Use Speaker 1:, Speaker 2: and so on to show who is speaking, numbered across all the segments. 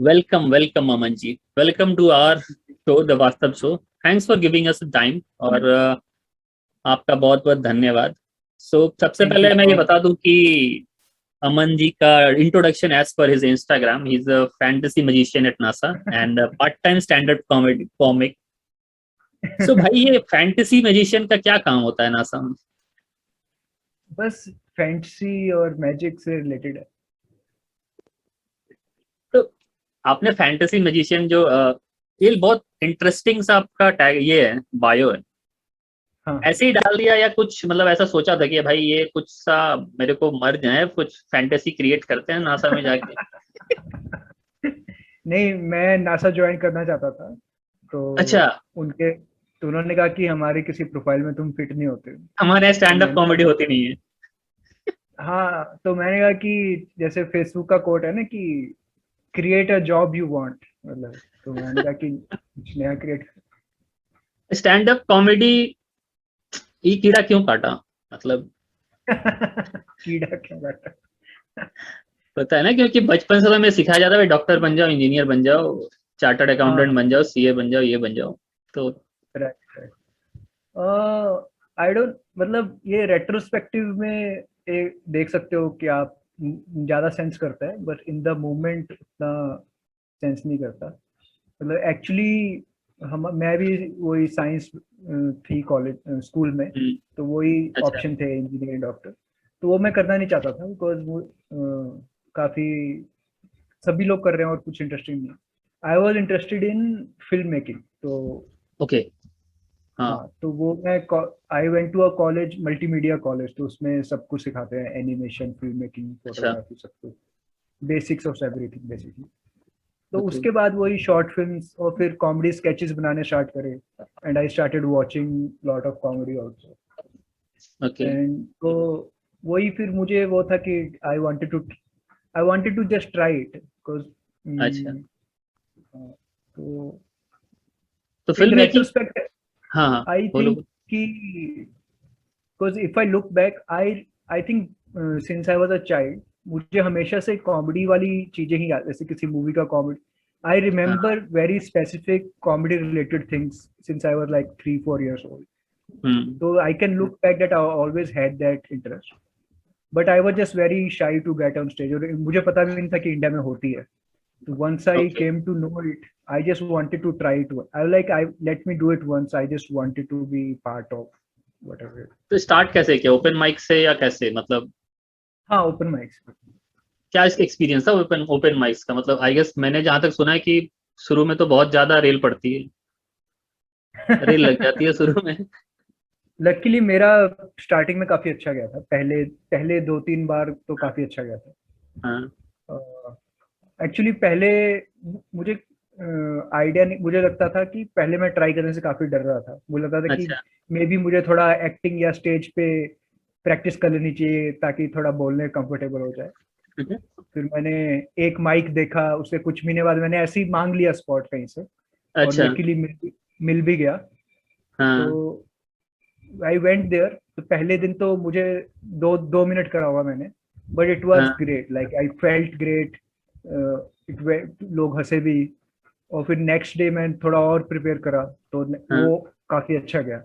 Speaker 1: Welcome Aman ji. Welcome to our show the Vaastav show. Thanks for giving us time और आपका बहुत बहुत धन्यवाद। सबसे
Speaker 2: थैंक यू
Speaker 1: पहले मैं ये
Speaker 2: फॉर
Speaker 1: बता दूं कि अमन जी का introduction as per his Instagram, he is a fantasy magician at NASA and part time standard comedy comic. So भाई, ये फैंटेसी मैजिशियन का क्या काम होता है नासा में?
Speaker 2: बस फैंटेसी और मैजिक से रिलेटेड है।
Speaker 1: तो आपने फैंटेसी मैजिशियन जो ये बहुत इंटरेस्टिंग सा आपका टैग ये है, बायो है,
Speaker 2: हाँ।
Speaker 1: ऐसे ही डाल दिया या कुछ मतलब ऐसा सोचा था कि भाई ये कुछ सा मेरे को मर्ज है, कुछ फैंटेसी क्रिएट करते हैं नासा में जाके?
Speaker 2: नहीं, मैं नासा ज्वाइन करना चाहता था, तो
Speaker 1: अच्छा।
Speaker 2: उनके तो उन्होंने कहा कि हमारी किसी प्रोफाइल में तुम फिट नहीं होते।
Speaker 1: हमारे यहाँ
Speaker 2: तो
Speaker 1: स्टैंड अप
Speaker 2: मैंने
Speaker 1: कॉमेडी होती नहीं है।
Speaker 2: हाँ, तो मैंने कहा कि जैसे फेसबुक का कोट है ना कि create a job you want, मतलब तो मैंने कहा कि कुछ नया क्रिएट।
Speaker 1: स्टैंड अप कॉमेडी, ये कीड़ा क्यों काटा? मतलब
Speaker 2: कीड़ा क्या बैठा।
Speaker 1: पता है ना, क्योंकि बचपन से तो हमें सिखाया जाता है भाई डॉक्टर बन जाओ, इंजीनियर बन जाओ, चार्टर्ड अकाउंटेंट
Speaker 2: हाँ,
Speaker 1: बन जाओ, सीए बन जाओ, ये बन जाओ। तो
Speaker 2: राइट। आई डोंट, मतलब ये रेट्रोस्पेक्टिव में देख सकते हो कि आप ज्यादा सेंस करता है, बट इन द मोमेंट उतना सेंस नहीं करता। मतलब एक्चुअली हम मैं भी वही साइंस थी कॉलेज स्कूल में, तो वही
Speaker 1: अच्छा।
Speaker 2: ऑप्शन थे इंजीनियरिंग डॉक्टर। तो वो मैं करना नहीं चाहता था बिकॉज वो काफी सभी लोग कर रहे हैं और कुछ इंटरेस्टिंग नहीं। I was interested in film making, तो
Speaker 1: ओके। हाँ।
Speaker 2: हाँ, तो वो मैं I went to a college, multimedia college, तो उसमें सब कुछ सिखाते हैं, एनिमेशन, फिल्म मेकिंग,
Speaker 1: अच्छा।
Speaker 2: फोटोग्राफी, सब कुछ, बेसिक्स ऑफ एवरीथिंग बेसिकली। तो
Speaker 1: ओके।
Speaker 2: उसके बाद वही शॉर्ट फिल्म्स और फिर कॉमेडी स्केचेस बनाने स्टार्ट करे, and I started watching lot of comedy also.
Speaker 1: Okay.
Speaker 2: And तो वही फिर मुझे वो था कि I wanted to just try it because
Speaker 1: अच्छा,
Speaker 2: तो
Speaker 1: तो
Speaker 2: इन
Speaker 1: फिल्म मेकिंग।
Speaker 2: रेट्रोस्पेक्ट
Speaker 1: हाँ हाँ,
Speaker 2: आई
Speaker 1: बोलो
Speaker 2: थिंक
Speaker 1: बोलो।
Speaker 2: कि because if I look back, I think since I was a child, मुझे हमेशा से कॉमेडी वाली चीजें ही याद, जैसे किसी मूवी का कॉमेडी, आई
Speaker 1: हाँ।
Speaker 2: Remember very specific comedy related things since I was like 3-4 years old.
Speaker 1: Hmm.
Speaker 2: So I can look back that I always had that interest, but I was just very shy to get on stage, और मुझे पता भी नहीं था कि India में होती है। So once I
Speaker 1: okay.
Speaker 2: came to know it, I just wanted to try it. I let me do it once. I just wanted to be part of whatever.
Speaker 1: तो स्टार्ट कैसे किया, ओपन माइक से या कैसे, मतलब
Speaker 2: हाँ, open mics.
Speaker 1: क्या इसका एक्सपीरियंस था ओपन ओपन माइक्स का? मतलब आई गेस मैंने जहां तक सुना है कि शुरू में तो बहुत ज्यादा रेल पड़ती है, रेल लग जाती है शुरू में।
Speaker 2: लकीली मेरा स्टार्टिंग में काफी अच्छा गया था, पहले पहले 2-3 बार तो काफी अच्छा गया
Speaker 1: हाँ।
Speaker 2: था। एक्चुअली पहले मुझे आइडिया नहीं, मुझे लगता था कि पहले मैं ट्राई करने से काफी डर रहा था, मुझे लगता था कि
Speaker 1: अच्छा।
Speaker 2: मे बी मुझे थोड़ा एक्टिंग या स्टेज पे प्रैक्टिस कर लेनी चाहिए ताकि थोड़ा बोलने कंफर्टेबल हो जाए। फिर मैंने एक माइक देखा, उसके कुछ महीने बाद मैंने ऐसे ही मांग लिया स्पॉट कहीं से, और
Speaker 1: अच्छा।
Speaker 2: लकीली मिल भी गया। तो
Speaker 1: हाँ।
Speaker 2: आई वेंट देयर, तो पहले दिन तो मुझे 2 मिनट करा होगा मैंने, बट इट वाज
Speaker 1: हाँ।
Speaker 2: Great, like I felt great. लोग हंसे भी, और फिर नेक्स्ट डे मैं थोड़ा और प्रिपेयर करा, तो
Speaker 1: हाँ।
Speaker 2: वो काफी अच्छा गया।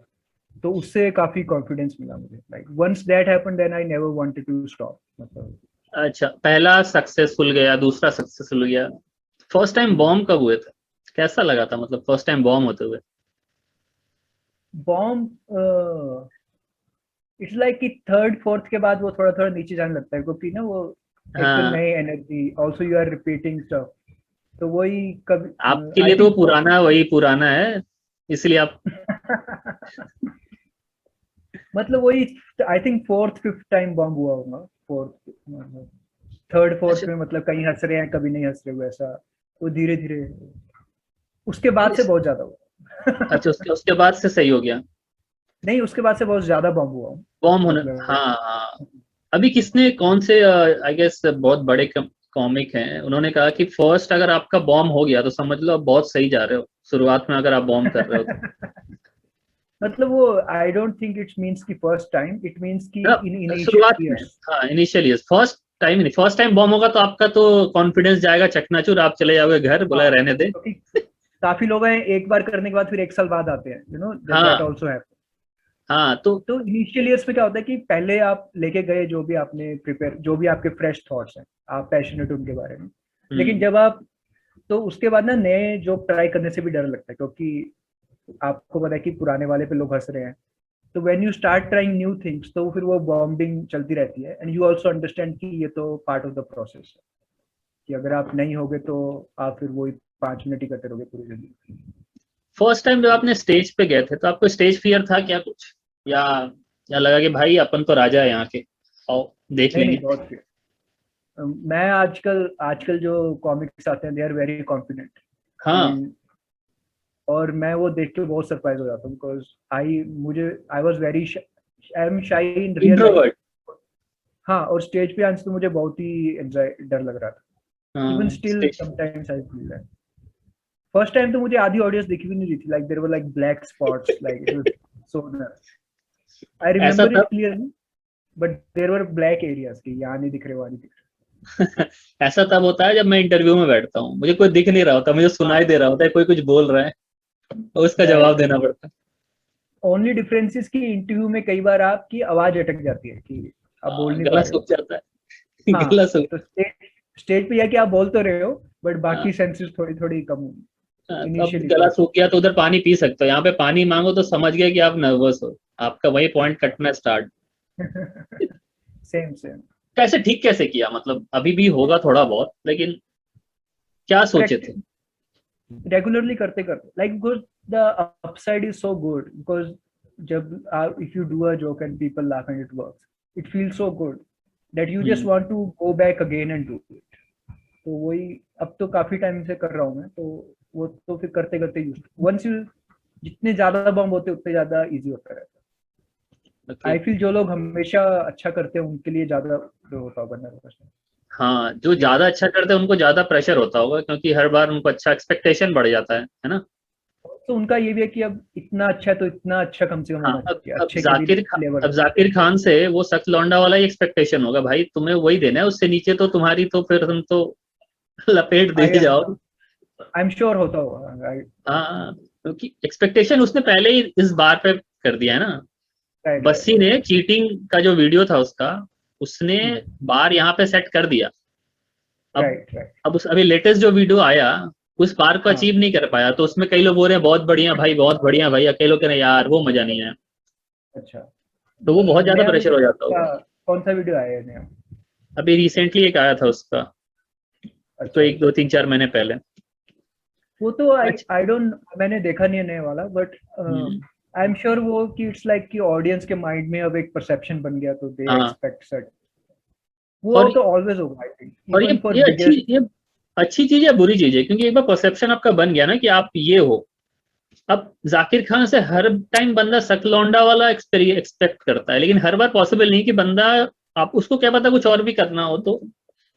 Speaker 2: तो उससे काफी कॉन्फिडेंस मिला मुझे, like once that happened then I never wanted to stop, मतलब।
Speaker 1: अच्छा, पहला सक्सेसफुल गया, दूसरा सक्सेसफुल गया। फर्स्ट टाइम बॉम्ब कब हुए थे? कैसा लगा था, मतलब फर्स्ट टाइम बॉम्ब होते हुए?
Speaker 2: बॉम्ब, इट्स लाइक कि थर्ड फोर्थ के बाद वो थोड़ा थोड़ा नीचे जाने लगता है, क्योंकि ना वो एक तो
Speaker 1: हाँ।
Speaker 2: नई energy, also you are repeating stuff, तो वही
Speaker 1: आपके
Speaker 2: कभी आई
Speaker 1: लिए तो
Speaker 2: थिंक
Speaker 1: पुराना वही पुराना है, इसलिए आप।
Speaker 2: मतलब वही, I think fourth fifth time bomb हुआ होगा, फोर्थ, थर्ड फोर्थ
Speaker 1: अच्छा।
Speaker 2: में, मतलब कहीं हंस रहे हैं कभी नहीं हंस रहे, वैसा। वो धीरे धीरे, उसके बाद से
Speaker 1: इस-
Speaker 2: बहुत ज्यादा हुआ।
Speaker 1: अच्छा, उसके उसके बाद से सही हो गया।
Speaker 2: नहीं, उसके बाद से बहुत ज्यादा बॉम्ब हुआ,
Speaker 1: बॉम्ब होने,
Speaker 2: मतलब।
Speaker 1: हाँ हाँ। अभी किसने, कौन से, आई गेस बहुत बड़े कॉमिक हैं, उन्होंने कहा कि फर्स्ट अगर आपका बॉम्ब हो गया तो समझ लो आप बहुत सही जा रहे हो, शुरुआत में अगर आप बॉम्ब कर रहे हो तो।
Speaker 2: मतलब वो, I don't think it means की फर्स्ट टाइम, इट मींस की इन
Speaker 1: मतलब
Speaker 2: इनिशियल
Speaker 1: शुरुआत में,
Speaker 2: ईयर्स।
Speaker 1: हाँ इनिशियल ईयर्स, फर्स्ट टाइम नहीं, फर्स्ट टाइम बॉम्ब होगा तो आपका तो कॉन्फिडेंस जाएगा चकनाचूर, आप चले जाओगे घर, बोला रहने दे।
Speaker 2: क्योंकि काफी लोग हैं एक बार करने के बाद फिर एक साल बाद आते हैं, यू नो दैट
Speaker 1: हाँ
Speaker 2: आल्सो है।
Speaker 1: हाँ।
Speaker 2: तो इनिशियल ईयर्स में क्या होता है कि पहले आप लेके गए जो भी आपने प्रिपेयर, जो भी आपके फ्रेश थॉट्स हैं, आप पैशनेट उनके बारे में, लेकिन जब आप, तो उसके बाद ना नए जॉब ट्राई करने से भी डर लगता है, क्योंकि आपको पता है कि पुराने वाले पे लोग हंस रहे हैं। तो when you start trying new things, तो फिर वो बॉम्बिंग चलती रहती है, एंड यू आल्सो अंडरस्टैंड कि ये तो पार्ट ऑफ द प्रोसेस है, कि अगर आप नहीं होगे तो आप फिर वही 5 मिनट ही करते रहोगे पूरी जिंदगी।
Speaker 1: फर्स्ट टाइम जब आपने स्टेज पे गए थे तो आपको स्टेज फियर था क्या कुछ, या या लगा कि भाई अपन तो राजा है यहाँ के, आओ देख
Speaker 2: नहीं
Speaker 1: लेंगे?
Speaker 2: नहीं, बहुत फिर मैं आजकल आजकल जो कॉमिक्स आते हैं, दे आर वेरी कॉन्फिडेंट।
Speaker 1: हाँ।
Speaker 2: एंड और मैं वो देख के बहुत सरप्राइज हो जाता हूँ, because I was very, I am शाई इन रियल लाइफ।
Speaker 1: इंट्रोवर्ट।
Speaker 2: हाँ, और स्टेज पे आने से तो मुझे बहुत ही डर लग रहा था। इवन
Speaker 1: हाँ
Speaker 2: still
Speaker 1: stage.
Speaker 2: Sometimes I feel that. First time तो मुझे आधी ऑडियंस दिखी भी नहीं रही थी, like there were like black spots, like it was so I
Speaker 1: ऐसा
Speaker 2: रिमेम्बर
Speaker 1: तब
Speaker 2: it clearly, but there were black areas की यहाँ नहीं दिख रहे, वहाँ नहीं दिख
Speaker 1: ऐसा तब होता है जब मैं इंटरव्यू में बैठता हूँ, मुझे कोई दिख नहीं रहा होता, मुझे
Speaker 2: रहे।
Speaker 1: सुनाई
Speaker 2: हाँ,
Speaker 1: दे रहा होता है कोई कुछ बोल रहा है और उसका जवाब
Speaker 2: राइट
Speaker 1: देना
Speaker 2: राइट।
Speaker 1: पड़ता है।
Speaker 2: ओनली डिफरेंस इज की इंटरव्यू में कई बार आपकी आवाज अटक जाती है, कि आप बोल नहीं
Speaker 1: गला
Speaker 2: पा रहे
Speaker 1: सूख
Speaker 2: हो।
Speaker 1: जाता है गला
Speaker 2: हाँ,
Speaker 1: सूख।
Speaker 2: तो स्टेज स्टेज पे यह कि आप बोल तो रहे हो, बट
Speaker 1: हाँ,
Speaker 2: बाकी सेंसेस थोड़ी थोड़ी कम
Speaker 1: तो अब
Speaker 2: इनिशियली
Speaker 1: गला
Speaker 2: तो।
Speaker 1: सूख गया तो उधर पानी पी सकते हो, यहाँ पे पानी मांगो तो समझ गए कि आप नर्वस हो, आपका वही पॉइंट कटना स्टार्ट।
Speaker 2: Same same.
Speaker 1: कैसे ठीक कैसे किया, मतलब अभी भी होगा थोड़ा बहुत, लेकिन क्या सोचे थे?
Speaker 2: प्रैक्टिस रेगुलरली करते करते, like because the upside is so good, because जब आप, if you do a joke and people laugh and it works, it feels so good that you just
Speaker 1: hmm.
Speaker 2: Want to go back again and do it. तो वही, अब तो काफी time से कर रहा हूँ मैं, तो वो तो फिर करते करते यूज, वंस यू, जितने ज्यादा बम होते उतने ज्यादा इजी होता है।
Speaker 1: ओके।
Speaker 2: आई फील जो लोग हमेशा अच्छा करते हैं उनके लिए ज्यादा जो होता होगा नर्वस।
Speaker 1: हाँ, जो
Speaker 2: ये
Speaker 1: ज्यादा अच्छा करते हैं उनको ज्यादा प्रेशर होता होगा, क्योंकि हर बार उनको अच्छा एक्सपेक्टेशन बढ़ जाता है ना?
Speaker 2: तो उनका ये भी है कि अब इतना अच्छा है तो इतना अच्छा कम से कम
Speaker 1: हाँ,
Speaker 2: होना चाहिए, अच्छे के भी लेवल
Speaker 1: अब
Speaker 2: होना
Speaker 1: जाकिर खान से वो सख्त लौंडा वाला ही एक्सपेक्टेशन होगा, भाई तुम्हें वही देना है, उससे नीचे तो तुम्हारी तो फिर तुम तो लपेट दे
Speaker 2: चाहिए।
Speaker 1: जाओगे।
Speaker 2: आई एम श्योर होता होगा।
Speaker 1: हाँ, क्योंकि एक्सपेक्टेशन उसने पहले ही इस बार पे कर दिया है ना।
Speaker 2: Right
Speaker 1: Bassi
Speaker 2: right.
Speaker 1: ने चीटिंग का जो वीडियो था उसका, उसने बार यहाँ पे सेट कर दिया। अब
Speaker 2: राइट राइट।
Speaker 1: अब उस अभी लेटेस्ट जो वीडियो आया, उस बार को
Speaker 2: हाँ,
Speaker 1: अचीव नहीं कर पाया, तो उसमें कई लोग बोल रहे हैं बहुत बढ़िया भाई, बहुत बढ़िया भाई, कई लोग कह रहे हैं यार वो मजा नहीं आया,
Speaker 2: अच्छा।
Speaker 1: तो वो बहुत ज्यादा
Speaker 2: नया
Speaker 1: प्रेशर हो
Speaker 2: वीडियो
Speaker 1: जाता होगा।
Speaker 2: का कौन सा वीडियो आया है नया?
Speaker 1: अभी रिसेंटली एक आया था उसका, तो
Speaker 2: अच्छा
Speaker 1: एक दो
Speaker 2: अच्छा।
Speaker 1: तीन चार महीने पहले।
Speaker 2: वो तो आई
Speaker 1: अच्छा।
Speaker 2: आई डोंट, मैंने देखा नहीं है नया वाला, but
Speaker 1: hmm.
Speaker 2: I am sure वो कि इट्स लाइक कि ऑडियंस के माइंड में अब एक परसेप्शन बन गया, तो दे
Speaker 1: हाँ।
Speaker 2: Expect sort. वो
Speaker 1: और
Speaker 2: तो ऑलवेज होगा आई थिंक,
Speaker 1: और
Speaker 2: इवन फॉर बिगेस्ट।
Speaker 1: ये अच्छी चीज है बुरी चीज है, क्योंकि एक बार परसेप्शन आपका बन गया ना कि आप ये हो। अब जाकिर खान से हर टाइम बंदा सकलौंडा वाला एक्सपेक्ट करता है, लेकिन हर बार पॉसिबल नहीं कि बंदा, आप उसको क्या पता कुछ और भी करना हो, तो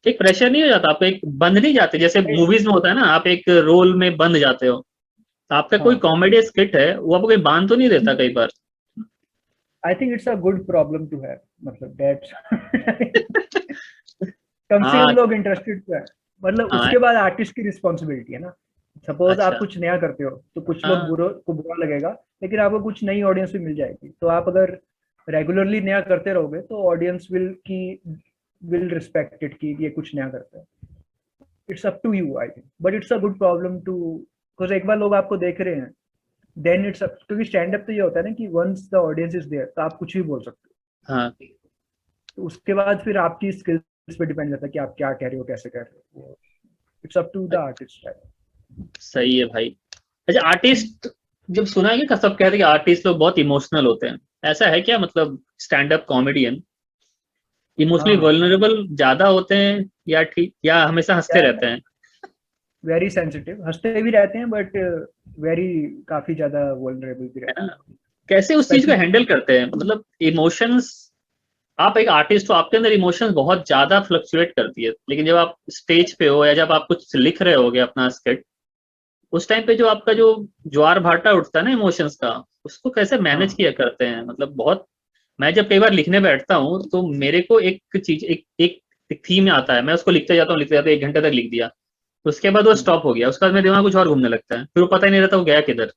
Speaker 1: एक प्रेशर नहीं हो जाता, आप एक बंद नहीं जाते, जैसे मूवीज में होता है ना, आप एक रोल में बंद जाते हो, तो आपका कोई
Speaker 2: हाँ,
Speaker 1: कॉमेडी स्किट है वो आपको कोई बांध तो नहीं देता कई बार?
Speaker 2: I think it's a good problem to have, मतलब दैट्स कम से कम
Speaker 1: हाँ
Speaker 2: लोग इंटरेस्टेड तो है। मतलब
Speaker 1: हाँ।
Speaker 2: उसके बाद आर्टिस्ट की रिस्पॉन्सिबिलिटी है ना। सपोज आप
Speaker 1: अच्छा।
Speaker 2: कुछ नया करते हो तो कुछ लोग
Speaker 1: हाँ
Speaker 2: बुरा लगेगा, लेकिन आपको कुछ नई ऑडियंस भी मिल जाएगी, तो आप अगर रेगुलरली नया करते रहोगे तो ऑडियंस विल रिस्पेक्ट इट कि ये कुछ नया करता है। It's up to you I think, but it's a good problem too, because एक बार लोग आपको देख रहे हैं, देन इट्स, क्योंकि स्टैंड अप तो ये होता है ना कि once the audience is there तो आप कुछ भी बोल सकते
Speaker 1: हाँ।
Speaker 2: हो, तो उसके बाद फिर आपकी स्किल्स पे डिपेंड करता है कि आप क्या कह रहे हो, कैसे कह रहे हो। It's up to the artist.
Speaker 1: सही है भाई। अच्छा, आर्टिस्ट, जब सुना है कि सब कहते हैं कि आर्टिस्ट लोग बहुत इमोशनल होते हैं, ऐसा है क्या? मतलब स्टैंड अप कॉमेडियन
Speaker 2: हाँ
Speaker 1: इमोशनली
Speaker 2: हाँ,
Speaker 1: वल्नरेबल ज्यादा होते हैं, या ठीक, या हमेशा हंसते रहते हैं?
Speaker 2: वेरी सेंसिटिव, हंसते भी रहते हैं बट वेरी, काफी ज्यादा वल्नरेबल भी
Speaker 1: है
Speaker 2: रहते
Speaker 1: ना?
Speaker 2: हैं,
Speaker 1: कैसे उस चीज को
Speaker 2: स्पेशली।
Speaker 1: हैंडल करते हैं, मतलब इमोशंस, आप एक आर्टिस्ट हो, आपके अंदर इमोशंस बहुत ज्यादा फ्लक्चुएट करती है, लेकिन जब आप स्टेज पे हो या जब आप कुछ लिख रहे होगे अपना स्किट, उस टाइम पे जो आपका जो ज्वार भाटा उठता है ना इमोशंस का, उसको कैसे मैनेज
Speaker 2: हाँ
Speaker 1: किया करते हैं? मतलब बहुत, मैं जब कई बार लिखने बैठता हूँ तो मेरे को एक चीज, एक थीम आता है, मैं उसको लिखते जाता हूँ, 1 घंटे तक लिख दिया, उसके बाद वो स्टॉप हो गया, उसके बाद मेरे दिमाग कुछ और घूमने लगता है, फिर वो पता ही नहीं रहता वो गया किधर।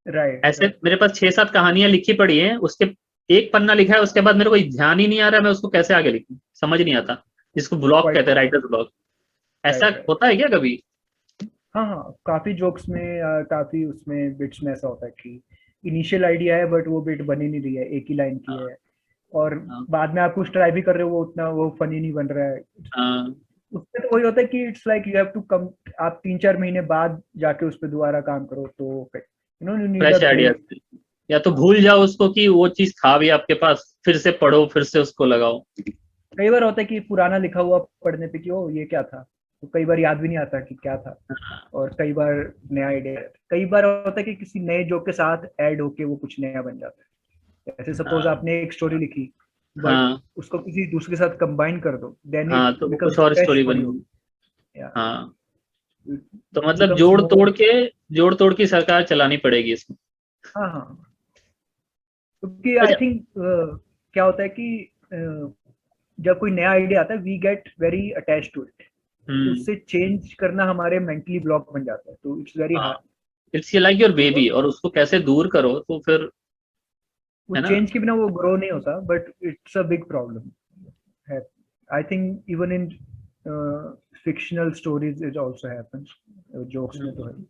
Speaker 2: राइट
Speaker 1: ऐसे
Speaker 2: राइट।
Speaker 1: मेरे पास 6-7 कहानियां लिखी पड़ी हैं, उसके एक पन्ना लिखा है, उसके बाद मेरे को ध्यान ही नहीं आ रहा मैं उसको कैसे आगे लिखूं, समझ नहीं आता, जिसको ब्लॉक
Speaker 2: क्वाइट
Speaker 1: कहते हैं,
Speaker 2: कॉमन।
Speaker 1: Writers block. ऐसा
Speaker 2: राइट राइट।
Speaker 1: होता है क्या कभी?
Speaker 2: हाँ हाँ, काफी जोक्स में काफी उसमें बिट्स में ऐसा होता है कि इनिशियल आइडिया है बट वो बिट बन ही नहीं रही है, एक ही लाइन की
Speaker 1: हाँ
Speaker 2: है, और
Speaker 1: हाँ
Speaker 2: बाद में आप कुछ ट्राई भी कर रहे हो वो उतना वो फनी नहीं बन रहा है।
Speaker 1: हाँ,
Speaker 2: उसमें तो वही होता है कि it's like you have to come, आप 3-4 महीने बाद जाके उस पर दोबारा काम करो, तो you need a
Speaker 1: fresh idea,
Speaker 2: break.
Speaker 1: या तो भूल जाओ उसको कि वो चीज था भी आपके पास, फिर से पढ़ो, फिर से उसको लगाओ।
Speaker 2: कई बार होता है कि पुराना लिखा हुआ पढ़ने पे कि ओ ये क्या था, तो कई बार याद भी नहीं आता कि क्या था, और कई बार नया आइडिया, कई बार होता है कि किसी नए जोक के साथ ऐड होके वो कुछ नया बन जाता है। जैसे सपोज
Speaker 1: हाँ
Speaker 2: आपने एक स्टोरी लिखी बट
Speaker 1: हाँ
Speaker 2: उसको किसी दूसरे के साथ कंबाइन कर दो, देन इट
Speaker 1: हाँ, तो वो कुछ
Speaker 2: बिकम्स
Speaker 1: और
Speaker 2: फ्रेश
Speaker 1: स्टोरी
Speaker 2: फॉर
Speaker 1: बनी।
Speaker 2: यू। या
Speaker 1: हाँ,
Speaker 2: इट
Speaker 1: तो मतलब
Speaker 2: बिकम्स मोर।
Speaker 1: जोड़ तोड़ की सरकार चलानी पड़ेगी इसमें।
Speaker 2: हाँ हाँ, क्योंकि आई
Speaker 1: अच्छा।
Speaker 2: थिंक क्या होता है कि जब कोई नया आइडिया आता है we get very attach to it, तो
Speaker 1: हम्म।
Speaker 2: उससे चेंज करना हमारे मेंटली ब्लॉक बन जाता है, तो इट्स वेरी
Speaker 1: हाँ,
Speaker 2: हार्ड।
Speaker 1: इट्स लाइक योर
Speaker 2: तो
Speaker 1: बेबी, और उसको कैसे दूर करो तो फिर,
Speaker 2: वो
Speaker 1: है ना?
Speaker 2: चेंज के बिना वो ग्रो नहीं होता, but it's a big problem है। I think even in fictional stories it also happens, jokes में तो है।
Speaker 1: हम्म।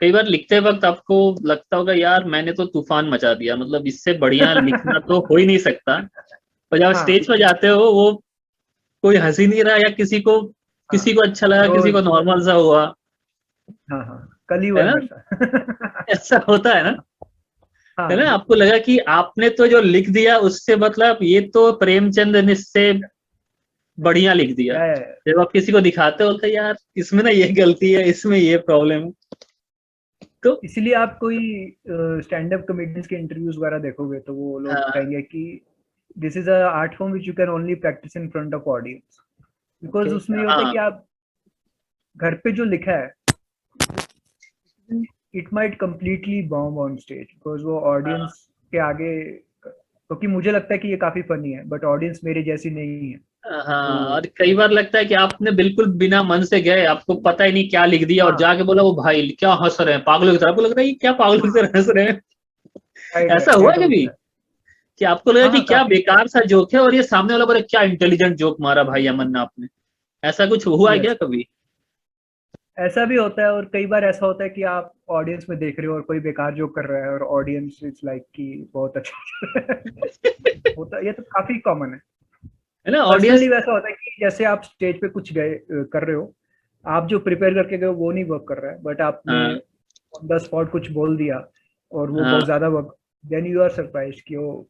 Speaker 1: कई बार लिखते वक्त आपको लगता होगा यार मैंने तो तूफान मचा दिया, मतलब इससे बढ़िया लिखना तो हो ही नहीं सकता, पर जब
Speaker 2: हाँ
Speaker 1: स्टेज पर जाते हो वो कोई हंस ही नहीं रहा, या
Speaker 2: हाँ,
Speaker 1: किसी को अच्छा लगा, किसी को
Speaker 2: रोज।
Speaker 1: नॉर्मल सा हुआ,
Speaker 2: हाँ हाँ, कल ही हुआ
Speaker 1: है
Speaker 2: है
Speaker 1: ना?
Speaker 2: मेरे साथ।
Speaker 1: ऐसा होता है ना? है
Speaker 2: हाँ
Speaker 1: ना, आपको
Speaker 2: बिल्कुल।
Speaker 1: लगा कि आपने तो जो लिख दिया उससे, मतलब ये तो प्रेमचंद ने इससे बढ़िया लिख दिया,
Speaker 2: या
Speaker 1: जब आप किसी को दिखाते हो बोलते यार इसमें ना ये गलती है, इसमें ये प्रॉब्लम है, तो
Speaker 2: इसीलिए आप कोई स्टैंड अप कॉमेडियंस के इंटरव्यूज वगैरह देखोगे तो वो लोग
Speaker 1: हाँ।
Speaker 2: कहेंगे कि this is a art form which you can only practice in front of audience, because
Speaker 1: okay.
Speaker 2: उसमें ये होता है
Speaker 1: हाँ
Speaker 2: कि आप घर पे जो लिखा है it might completely bomb on stage, because वो
Speaker 1: हाँ
Speaker 2: ऑडियंस के आगे, क्योंकि मुझे लगता है कि ये काफी फनी है बट ऑडियंस मेरे जैसी नहीं है। तो
Speaker 1: हाँ, और कई बार लगता है कि आपने बिल्कुल बिना मन से गए, आपको पता ही नहीं क्या लिख दिया, और
Speaker 2: हाँ
Speaker 1: जाके बोला वो भाई क्या हंस रहे हैं पागलों की तरह, आपको लग रहा है ये क्या पागलों की तरह हंस रहे हैं।
Speaker 2: राइट
Speaker 1: ऐसा
Speaker 2: राइट,
Speaker 1: हुआ
Speaker 2: ऐसा
Speaker 1: कभी
Speaker 2: होता है।
Speaker 1: कि आपको लगा
Speaker 2: हाँ
Speaker 1: कि
Speaker 2: हाँ,
Speaker 1: क्या
Speaker 2: काफी।
Speaker 1: बेकार सा जोक है, और ये सामने वाला बोले क्या इंटेलिजेंट जोक मारा भाई अमन ने आपने, ऐसा कुछ हुआ है क्या
Speaker 2: यस,
Speaker 1: कभी?
Speaker 2: ऐसा भी होता है, और कई बार ऐसा होता है कि आप ऑडियंस में देख रहे हो और कोई बेकार जोक कर रहा है और ऑडियंस इज लाइक कि बहुत अच्छा। होता, ये तो काफी कॉमन है।
Speaker 1: है ना,
Speaker 2: पर्सनली
Speaker 1: ऑडियंस।
Speaker 2: वैसा होता है कि जैसे आप स्टेज पे कुछ गए कर रहे हो, आप जो प्रिपेयर करके गए हो वो नहीं वर्क कर रहा है, बट आपने
Speaker 1: हाँ
Speaker 2: ऑन द स्पॉट कुछ बोल दिया और वो बहुत
Speaker 1: हाँ,
Speaker 2: ज्यादा work, then you are surprise कि वो।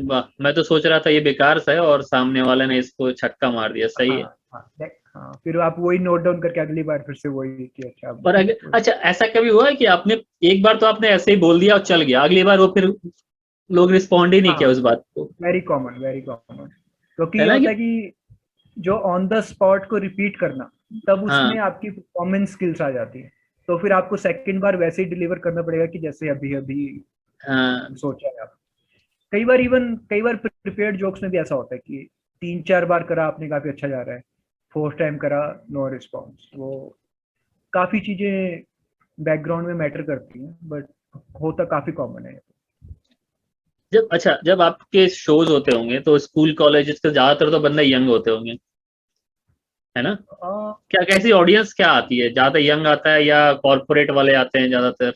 Speaker 1: वाह, मैं तो सोच रहा था ये बेकार सा है, और सामने वाले ने इसको छक्का मार दिया, सही
Speaker 2: हाँ
Speaker 1: है।
Speaker 2: हाँ हाँ, फिर आप वही नोट डाउन करके अगली बार फिर से वही कि अच्छा
Speaker 1: और अगर,
Speaker 2: वही।
Speaker 1: अच्छा ऐसा कभी हुआ है कि आपने एक बार तो आपने ऐसे ही बोल दिया और चल गया, अगली बार वो फिर लोग रिस्पॉन्ड ही नहीं
Speaker 2: हाँ,
Speaker 1: किया उस बात को,
Speaker 2: वेरी कॉमन, वेरी कॉमन, क्योंकि
Speaker 1: है
Speaker 2: ये
Speaker 1: ना
Speaker 2: होता
Speaker 1: कि?
Speaker 2: है कि जो ऑन द स्पॉट को रिपीट करना, तब
Speaker 1: हाँ
Speaker 2: उसमें आपकी परफॉर्मेंस स्किल्स आ जाती है, तो फिर आपको सेकंड बार वैसे ही डिलीवर करना पड़ेगा कि जैसे अभी अभी
Speaker 1: हाँ।
Speaker 2: सोचा है आप। कई बार इवन कई बार प्रिपेयर्ड जोक्स में भी ऐसा होता है कि 3-4 बार करा आपने, काफी अच्छा जा रहा है, फोर्थ टाइम करा, नो रिस्पॉन्स, वो काफी चीजें बैकग्राउंड में मैटर करती हैं, बट होता काफी कॉमन है।
Speaker 1: जब आपके शोज होते होंगे तो स्कूल कॉलेजेस के ज्यादातर तो बंदे यंग होते होंगे, है ना? क्या कैसी ऑडियंस क्या आती है, ज्यादा यंग आता है या कॉर्पोरेट वाले आते हैं ज्यादातर?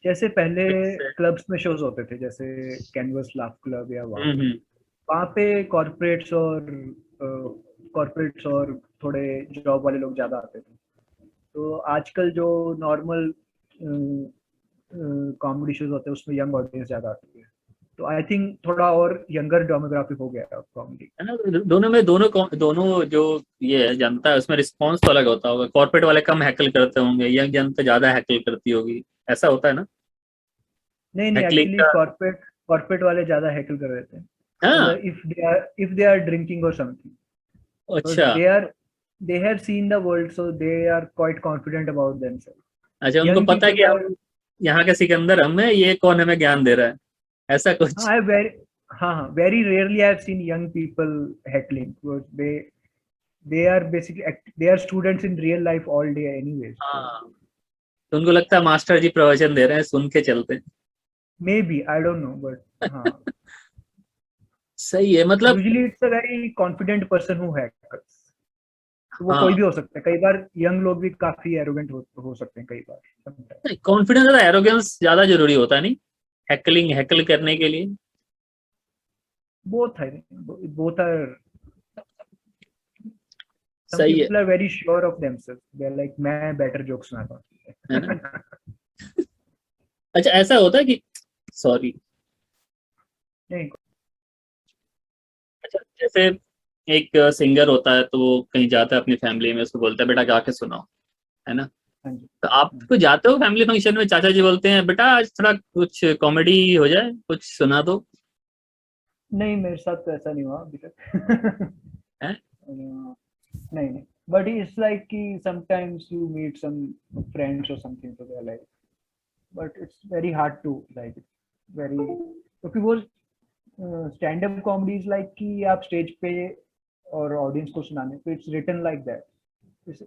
Speaker 2: जैसे पहले
Speaker 1: Mix है।
Speaker 2: क्लब्स में शोज होते थे, जैसे कैनवस लाफ क्लब या वाव,
Speaker 1: हम्म।
Speaker 2: वहाँ पे कॉर्पोरेट्स और थोड़े जॉब वाले लोग ज्यादा आते थे। तो आजकल जो नॉर्मल कॉमेडी शोज होते हैं उसमें यंग ऑडियंस ज्यादा आती है, तो आई थिंक थोड़ा और यंगर डेमोग्राफिक हो गया है कॉमेडी।
Speaker 1: है ना, दोनों जो ये है जनता है उसमें रिस्पॉन्स तो अलग होता होगा, कॉर्पोरेट वाले कम हैकल करते होंगे, यंग जनता ज्यादा हैकल करती होगी, ऐसा होता है ना?
Speaker 2: नहीं नहीं,
Speaker 1: हैकलिंग
Speaker 2: एक्चुअली
Speaker 1: का।
Speaker 2: कॉर्पोरेट वाले ज्यादा हैकल कर रहे थे,
Speaker 1: हाँ।
Speaker 2: if they are drinking or something, because
Speaker 1: अच्छा।
Speaker 2: they have seen the world, so they are quite confident about themselves.
Speaker 1: अच्छा, उनको
Speaker 2: Young
Speaker 1: पता है
Speaker 2: people
Speaker 1: कि
Speaker 2: are,
Speaker 1: हम यहाँ के सिकंदर हम है, ये कौन हमें ज्ञान दे रहा है, ऐसा कुछ?
Speaker 2: हाँ, हाँ, very rarely I've seen young people heckling because they are basically they are students in real life all day anyways. So
Speaker 1: हाँ, तो उनको लगता है मास्टर जी प्रवचन दे रहे हैं, सुन के चलते हैं।
Speaker 2: maybe I don't know, but हाँ,
Speaker 1: सही है, मतलब
Speaker 2: usually it's a very confident person who hackers. तो वो कोई
Speaker 1: हाँ,
Speaker 2: भी हो सकता है, कई बार यंग लोग भी काफी एरोगेंट हो सकते हैं कई बार sometimes.
Speaker 1: कॉन्फिडेंस ज्यादा एरोगेंस ज्यादा जरूरी होता है नहीं हैकल करने के लिए?
Speaker 2: Both I think both are. Some
Speaker 1: सही है
Speaker 2: people are very sure of themselves. They're like मैं better jokes सुनाता
Speaker 1: है ना?
Speaker 2: हूँ.
Speaker 1: अच्छा, ऐसा होता है कि सॉरी,
Speaker 2: नहीं,
Speaker 1: अच्छा जैसे एक सिंगर होता है तो वो कहीं जाता है अपनी फैमिली में, उसको बोलता है बेटा गा के सुनाओ, है ना?
Speaker 2: हाँ जी.
Speaker 1: तो आप तो जाते हो फैमिली फंक्शन में, चाचा जी बोलते हैं बेटा आज थोड़ा कुछ कॉमेडी हो जाए, कुछ सुना दो,
Speaker 2: नहीं, मेरे साथ तो ऐसा नहीं हुआ अभी तक.
Speaker 1: है?
Speaker 2: नहीं नहीं, but it's like कि sometimes you meet some friends or something so they're like, but it's very hard to like very, क्योंकि वो stand up comedy is like कि आप स्टेज पे और ऑडियंस को सुनाने, तो इट्स रिटन लाइक दैट.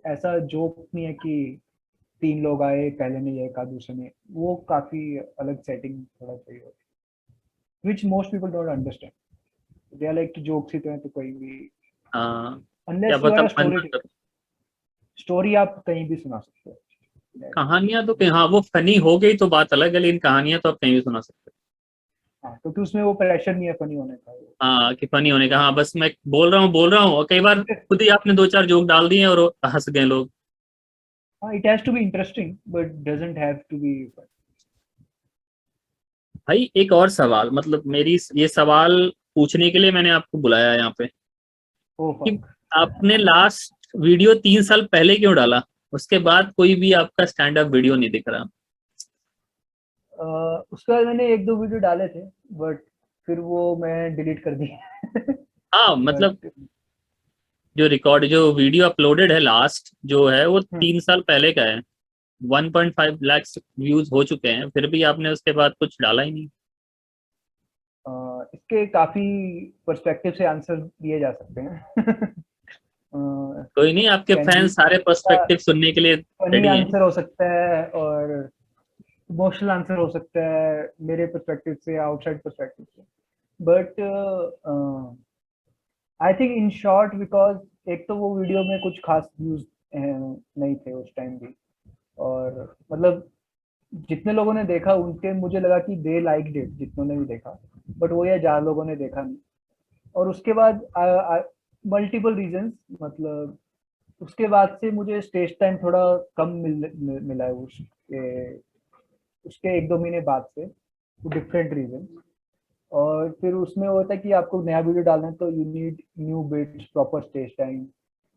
Speaker 2: ऐसा जोक नहीं है कि 3 लोग आए, पहले ने ये कहा दूसरे ने, वो काफी अलग सेटिंग थोड़ा चाहिए होती है, which most people don't understand. They are like कि जोक्स ही तो हैं तो कोई भी,
Speaker 1: हाँ, क्या
Speaker 2: unless you
Speaker 1: पता
Speaker 2: are a
Speaker 1: मन ना
Speaker 2: story,
Speaker 1: करो।
Speaker 2: स्टोरी आप कहीं भी सुना सकते हो.
Speaker 1: कहानियां तो कहीं, हाँ वो फनी हो गई तो बात अलग है, लेकिन कहानियां तो आप कहीं भी सुना सकते
Speaker 2: हाँ, क्योंकि उसमें वो प्रेशर नहीं है फनी होने का.
Speaker 1: हो। हाँ, कि फनी होने का, हाँ बस मैं बोल रहा हूँ और कई बार खुद ही आपने दो चार जोक डाल दिए और हंस गए लोग।
Speaker 2: हाँ, it has to be interesting but doesn't have to be fun.
Speaker 1: भाई एक और सवाल, मतलब मेरी ये सवाल पूछने के लिए मैंने आपको बुलाया है यहाँ पे,
Speaker 2: Oh
Speaker 1: कि
Speaker 2: fuck.
Speaker 1: आपने लास्ट वीडियो 3 साल पहले क्यों डाला? उसके बाद कोई भी आपका स्टैंड अप वीडियो नहीं दिख रहा।
Speaker 2: उसके बाद मैंने 1-2 वीडियो डाले थे, बट फिर वो मैं डिलीट कर दिया.
Speaker 1: हाँ मतलब
Speaker 2: बट
Speaker 1: जो वीडियो अपलोडेड है लास्ट जो है वो 3 साल पहले का है, 1.5 लाख व्यूज हो चुके हैं, फिर भी आपने उसके बाद कुछ डाला ही नहीं।
Speaker 2: इसके काफी पर्सपेक्टिव से आंसर दिए जा सकते हैं.
Speaker 1: कोई नहीं, आपके
Speaker 2: कैन बी
Speaker 1: फैंस सारे पर्सपेक्टिव सुनने के लिए
Speaker 2: फनी
Speaker 1: रेडी हैं।
Speaker 2: आंसर हो सकता है और इमोशनल आंसर हो सकता है मेरे पर्सपेक्टिव से, आउटसाइड पर्सपेक्टिव से. But I think in short, because एक तो वो वीडियो में कुछ खास व्यूज नहीं थे उस टाइम भी, और मतलब जितने लोगों ने देखा उनके, मुझे लगा कि दे लाइक इट जितनों ने भी देखा, बट वो ये 4 लोगों ने देखा नहीं. और उसके बाद मल्टीपल रीजंस, मतलब उसके बाद से मुझे स्टेज टाइम थोड़ा कम मिला है उसके 1-2 महीने बाद से, डिफरेंट रीजन. और फिर उसमें होता है कि आपको नया वीडियो डालना है तो you need new bits, proper stage time,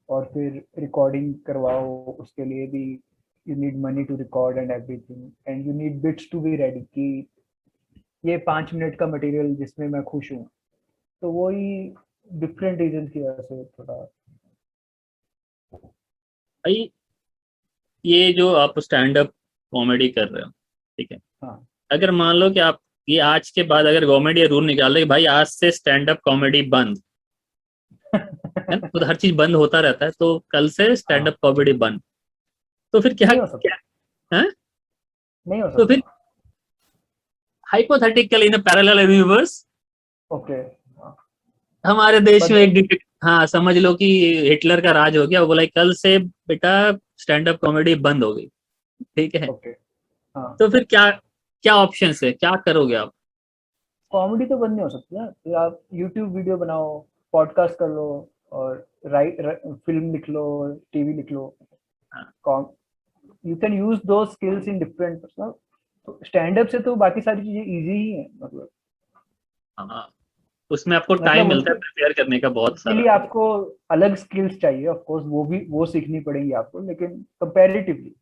Speaker 2: और फिर रिकॉर्डिंग करवाओ, उसके लिए भी you need money to record and everything, and you need bits to be ready कि ये 5 मिनट का मटेरियल जिसमें मैं खुश हूँ. तो वही डिफरेंट रीजन की वजह से थोड़ा.
Speaker 1: भाई ये जो आप स्टैंड अप कॉमेडी कर रहे हो, ठीक है,
Speaker 2: हाँ.
Speaker 1: अगर मान लो कि आप ये आज के बाद अगर गवर्नमेंट ये रूल निकाल दे कि भाई आज से स्टैंड अप कॉमेडी बंद है ना, तो हर चीज बंद होता रहता है, तो कल से स्टैंड
Speaker 2: हाँ,
Speaker 1: अप कॉमेडी बंद, तो फिर क्या
Speaker 2: नहीं हो
Speaker 1: क्या
Speaker 2: सकता.
Speaker 1: है?
Speaker 2: नहीं हो
Speaker 1: तो फिर
Speaker 2: सकता.
Speaker 1: Hypothetical in parallel universe
Speaker 2: okay.
Speaker 1: हमारे देश में
Speaker 2: बंद
Speaker 1: एक हाँ समझ लो कि हिटलर का राज हो गया, वो बोला कल से बेटा स्टैंड अप कॉमेडी बंद हो गई, ठीक है,
Speaker 2: ओके. हाँ,
Speaker 1: तो फिर क्या क्या ऑप्शन है, क्या करोगे आप?
Speaker 2: कॉमेडी तो बंद नहीं हो सकती ना. तो आप यूट्यूब वीडियो बनाओ, पॉडकास्ट कर लो, और राइट फिल्म लिख लो, टीवी लिख लो.
Speaker 1: हाँ,
Speaker 2: यू कैन यूज दो स्किल्स इन डिफरेंट. तो स्टैंड अप से तो बाकी सारी चीजें इजी ही है,
Speaker 1: हाँ, उसमें आपको टाइम
Speaker 2: मतलब
Speaker 1: मिलता है
Speaker 2: उसके
Speaker 1: प्रिपेयर करने का बहुत
Speaker 2: उसके
Speaker 1: सारा।
Speaker 2: लिए आपको अलग स्किल्स चाहिए, ऑफ कोर्स वो सीखनी पड़ेंगी आपको, लेकिन कंपैरेटिवली